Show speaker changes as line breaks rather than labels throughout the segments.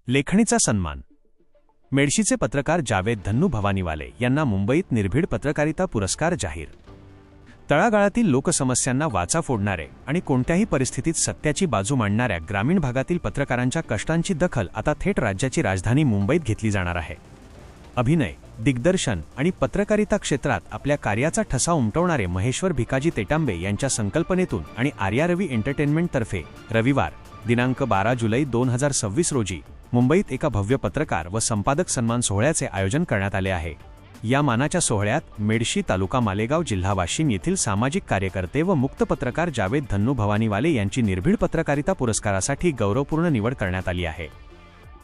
लेखणीचा सन्मान. मेडशीचे पत्रकार जावेद धन्नू भवानीवाले यांना मुंबईत निर्भीड पत्रकारिता पुरस्कार जाहीर. तळागाळातील लोकसमस्यांना वाचा फोडणारे आणि कोणत्याही परिस्थितीत सत्याची बाजू मांडणाऱ्या ग्रामीण भागातील पत्रकारांच्या कष्टांची दखल आता थेट राज्याची राजधानी मुंबईत घेतली जाणार आहे. अभिनय, दिग्दर्शन आणि पत्रकारिता क्षेत्रात आपल्या कार्याचा ठसा उमटवणारे महेश्वर भिकाजी तेटांबे यांच्या संकल्पनेतून आणि आर्या रवी एंटरटेनमेंटतर्फे रविवार दिनांक 12 जुलै 2026 रोजी मुंबईत एका भव्य पत्रकार व संपादक सन्मान सोहळ्याचे आयोजन करण्यात आले आहे. या मानाच्या सोहळ्यात मेडशी तालुका मालेगाव जिल्हा वाशिम येथील सामाजिक कार्यकर्ते व मुक्त पत्रकार जावेद धन्नू भवानीवाले यांची निर्भीड पत्रकारिता पुरस्कारासाठी गौरवपूर्ण निवड करण्यात आली आहे.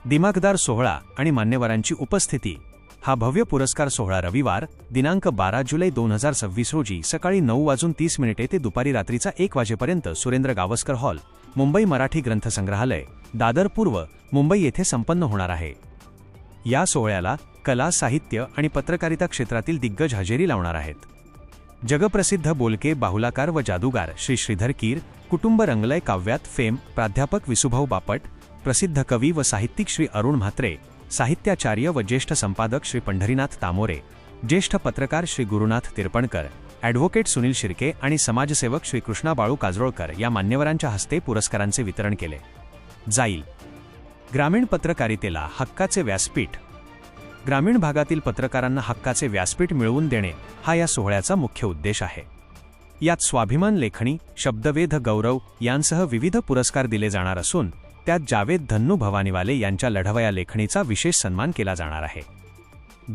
दिमाखदार सोहळा आणि मान्यवरांची उपस्थिती. हा भव्य पुरस्कार सोहळा रविवार दिनांक 12 जुलै 2026 रोजी सकाळी 9:30 ते दुपारी रात्रीचा 1 वाजेपर्यंत सुरेंद्र गावस्कर हॉल, मुंबई मराठी ग्रंथसंग्रहालय, दादर पूर्व, मुंबई येथे संपन्न होणार आहे. या सोहळ्याला कला, साहित्य आणि पत्रकारिता क्षेत्रातील दिग्गज हजेरी लावणार आहेत. जगप्रसिद्ध बोलके, बाहुलाकार व जादूगार श्री श्रीधर कीर, कुटुंब रंगलय काव्यात फेम प्राध्यापक विसुभाऊ बापट, प्रसिद्ध कवी व साहित्यिक श्री अरुण म्हात्रे, साहित्याचार्य व ज्येष्ठ संपादक श्री पंढरीनाथ तामोरे, ज्येष्ठ पत्रकार श्री गुरुनाथ तिरपणकर, ॲडव्होकेट सुनील शिर्के आणि समाजसेवक श्री कृष्णा बाळू काजरोळकर या मान्यवरांच्या हस्ते पुरस्कारांचे वितरण केले जाईल. ग्रामीण पत्रकारितेला हक्काचे व्यासपीठ. ग्रामीण भागातील पत्रकारांना हक्काचे व्यासपीठ मिळवून देणे हा या सोहळ्याचा मुख्य उद्देश आहे. यात स्वाभिमान लेखणी, शब्दवेध गौरव यांसह विविध पुरस्कार दिले जाणार असून त्यात जावेद धन्नू भवानीवाले यांच्या लढवया लेखणीचा विशेष सन्मान केला जाणार आहे.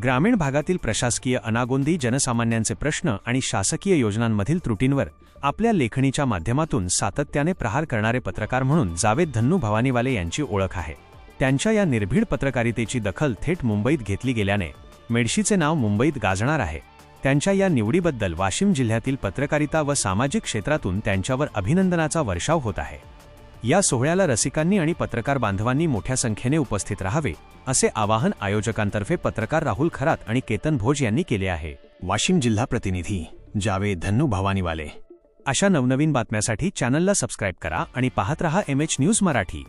ग्रामीण भागातील प्रशासकीय अनागोंदी, जनसामान्यांचे प्रश्न आणि शासकीय योजनांमधील त्रुटींवर आपल्या लेखणीच्या माध्यमातून सातत्याने प्रहार करणारे पत्रकार म्हणून जावेद धन्नू भवानीवाले यांची ओळख आहे. त्यांच्या या निर्भीड पत्रकारितेची दखल थेट मुंबईत घेतली गेल्याने मेडशीचे नाव मुंबईत गाजणार आहे. त्यांच्या या निवडीबद्दल वाशिम जिल्ह्यातील पत्रकारिता व सामाजिक क्षेत्रातून त्यांच्यावर अभिनंदनाचा वर्षाव होत आहे. या सोहळ्याला रसिकांनी आणि पत्रकार बांधवांनी मोठ्या संख्येने उपस्थित राहावे असे आवाहन आयोजकांतर्फे पत्रकार राहुल खरात आणि केतन भोज यांनी केले आहे. वाशिम जिल्हा प्रतिनिधी जावेद धन्नू भवानीवाले. अशा नवनवीन बातम्यासाठी चॅनलला सबस्क्राईब करा आणि पाहत रहा MH न्यूज मराठी.